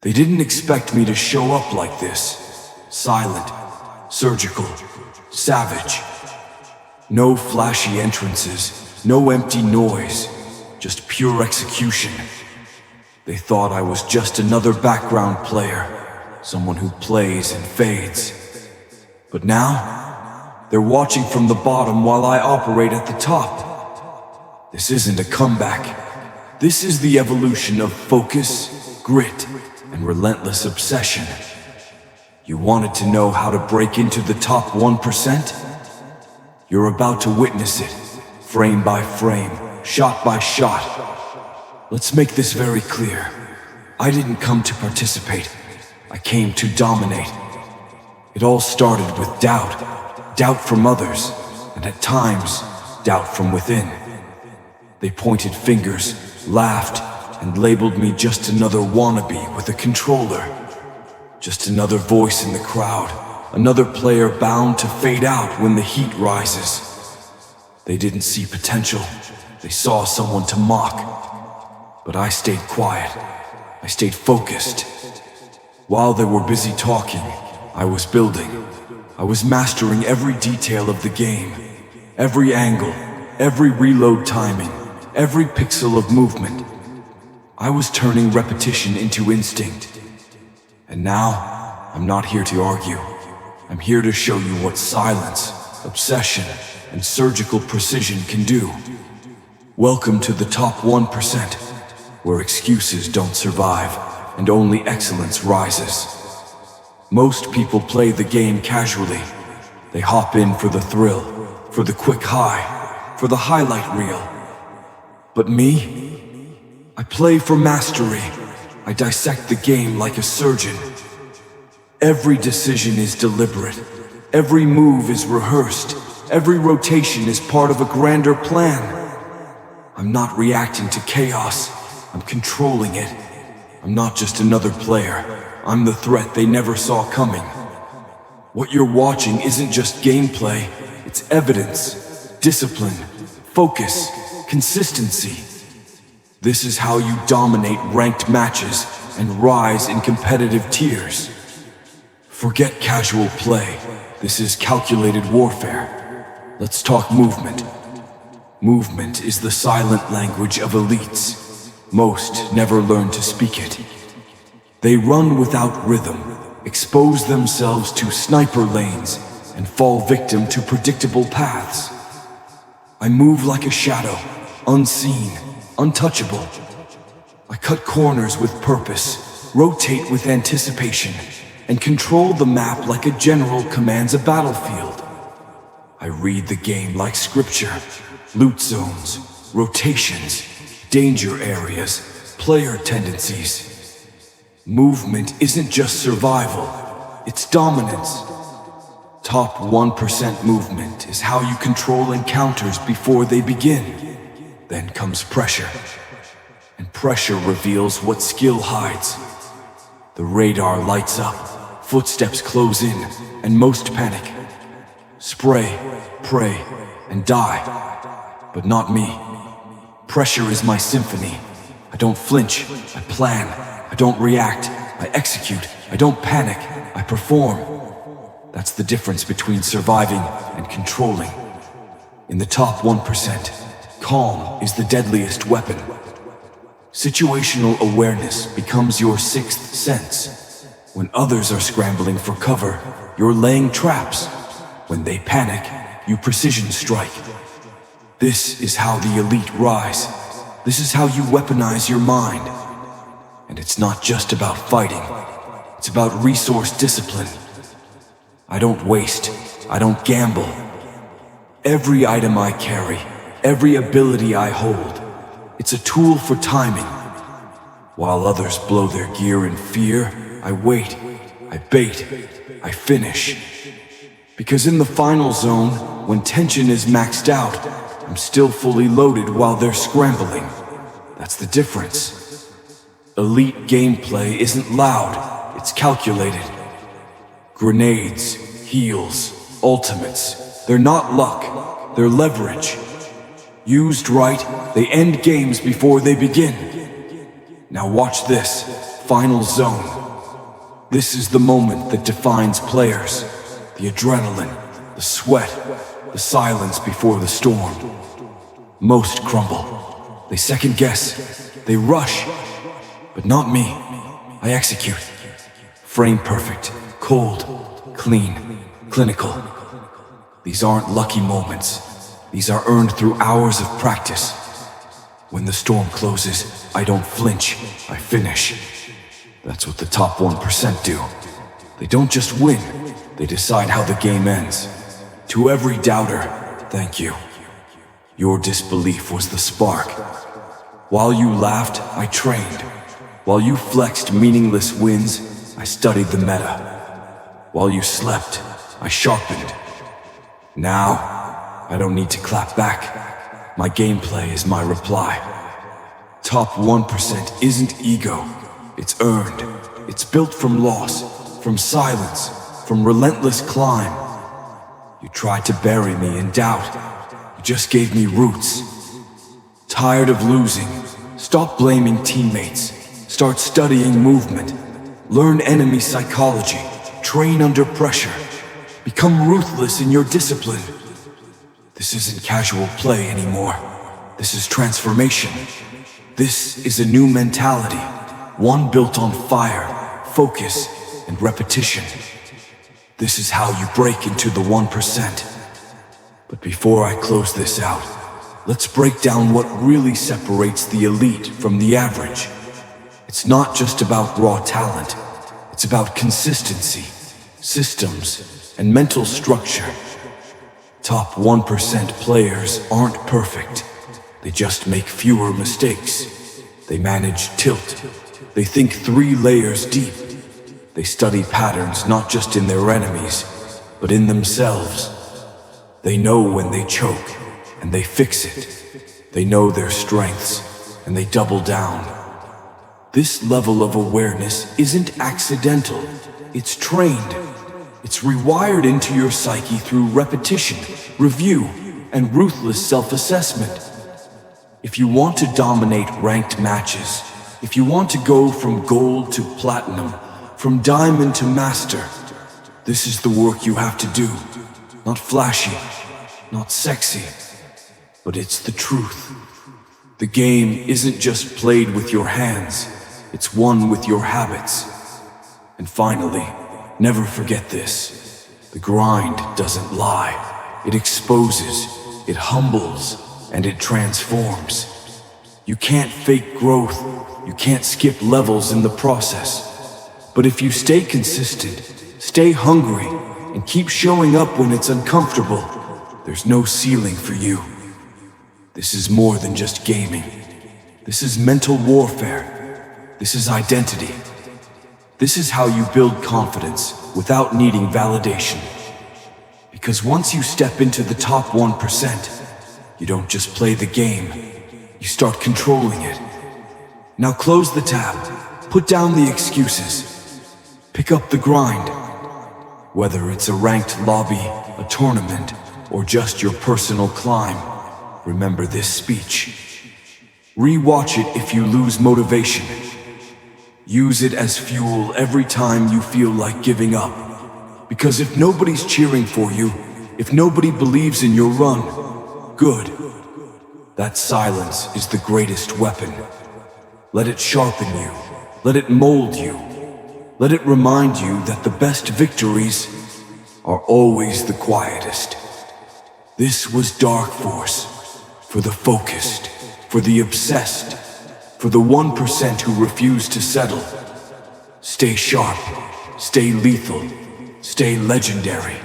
They didn't expect me to show up like this. Silent, surgical, savage. No flashy entrances, no empty noise, just pure execution. They thought I was just another background player, someone who plays and fades. But now, they're watching from the bottom while I operate at the top. This isn't a comeback. This is the evolution of focus, grit, and relentless obsession. You wanted to know how to break into the top 1%? You're about to witness it, frame by frame, shot by shot. Let's make this very clear. I didn't come to participate. I came to dominate. It all started with doubt. Doubt from others, and at times, doubt from within. They pointed fingers, laughed, and labeled me just another wannabe with a controller. Just another voice in the crowd, another player bound to fade out when the heat rises. They didn't see potential. They saw someone to mock. But I stayed quiet. I stayed focused. While they were busy talking, I was building. I was mastering every detail of the game. Every angle, every reload timing, every pixel of movement. I was turning repetition into instinct. And now, I'm not here to argue. I'm here to show you what silence, obsession, and surgical precision can do. Welcome to the top 1%, where excuses don't survive and only excellence rises. Most people play the game casually. They hop in for the thrill, for the quick high, for the highlight reel. But me? I play for mastery. I dissect the game like a surgeon. Every decision is deliberate. Every move is rehearsed. Every rotation is part of a grander plan. I'm not reacting to chaos. I'm controlling it. I'm not just another player. I'm the threat they never saw coming. What you're watching isn't just gameplay. It's evidence, discipline, focus, consistency. This is how you dominate ranked matches and rise in competitive tiers. Forget casual play. This is calculated warfare. Let's talk movement. Movement is the silent language of elites. Most never learn to speak it. They run without rhythm, expose themselves to sniper lanes, and fall victim to predictable paths. I move like a shadow, unseen, untouchable. I cut corners with purpose, rotate with anticipation, and control the map like a general commands a battlefield. I read the game like scripture, loot zones, rotations, danger areas, player tendencies. Movement isn't just survival, it's dominance. Top 1% movement is how you control encounters before they begin. Then comes pressure. And pressure reveals what skill hides. The radar lights up, footsteps close in, and most panic. Spray, pray, and die. But not me. Pressure is my symphony. I don't flinch, I plan. I don't react, I execute. I don't panic, I perform. That's the difference between surviving and controlling. In the top 1%, calm is the deadliest weapon. Situational awareness becomes your sixth sense. When others are scrambling for cover, you're laying traps. When they panic, you precision strike. This is how the elite rise. This is how you weaponize your mind. And it's not just about fighting. It's about resource discipline. I don't waste. I don't gamble. Every item I carry, every ability I hold, it's a tool for timing. While others blow their gear in fear, I wait, I bait, I finish. Because in the final zone, when tension is maxed out, I'm still fully loaded while they're scrambling. That's the difference. Elite gameplay isn't loud, it's calculated. Grenades, heals, ultimates, they're not luck, they're leverage. Used right, they end games before they begin. Now watch this. final zone. This is the moment that defines players. The adrenaline, the sweat, the silence before the storm. Most crumble. They second guess. They rush. But not me. I execute. Frame perfect, cold, clean, clinical. These aren't lucky moments. These are earned through hours of practice. When the storm closes, I don't flinch, I finish. That's what the top 1% do. They don't just win, they decide how the game ends. To every doubter, thank you. Your disbelief was the spark. While you laughed, I trained. While you flexed meaningless wins, I studied the meta. While you slept, I sharpened. Now, I don't need to clap back. My gameplay is my reply. Top 1% isn't ego, it's earned. It's built from loss, from silence, from relentless climb. You tried to bury me in doubt. You just gave me roots. Tired of losing, stop blaming teammates. Start studying movement. Learn enemy psychology. Train under pressure. Become ruthless in your discipline. This isn't casual play anymore. This is transformation. This is a new mentality. One built on fire, focus, and repetition. This is how you break into the 1%. But before I close this out, let's break down what really separates the elite from the average. It's not just about raw talent. It's about consistency, systems, and mental structure. Top 1% players aren't perfect. They just make fewer mistakes. They manage tilt. They think 3 layers deep. They study patterns not just in their enemies, but in themselves. They know when they choke, and they fix it. They know their strengths, and they double down. This level of awareness isn't accidental. It's trained. It's rewired into your psyche through repetition, review, and ruthless self-assessment. If you want to dominate ranked matches, if you want to go from gold to platinum, from diamond to master, this is the work you have to do. Not flashy, not sexy, but it's the truth. The game isn't just played with your hands, it's won with your habits. And finally, never forget this. The grind doesn't lie. It exposes, it humbles, and it transforms. You can't fake growth. You can't skip levels in the process. But if you stay consistent, stay hungry, and keep showing up when it's uncomfortable, there's no ceiling for you. This is more than just gaming. This is mental warfare. This is identity. This is how you build confidence without needing validation. Because once you step into the top 1%, you don't just play the game, you start controlling it. Now close the tab, put down the excuses, pick up the grind. Whether it's a ranked lobby, a tournament, or just your personal climb, remember this speech. Rewatch it if you lose motivation. Use it as fuel every time you feel like giving up. Because if nobody's cheering for you, if nobody believes in your run, good. That silence is the greatest weapon. Let it sharpen you. Let it mold you. Let it remind you that the best victories are always the quietest. This was Dark Force, for the focused, for the obsessed, for the 1% who refuse to settle. Stay sharp, stay lethal, stay legendary.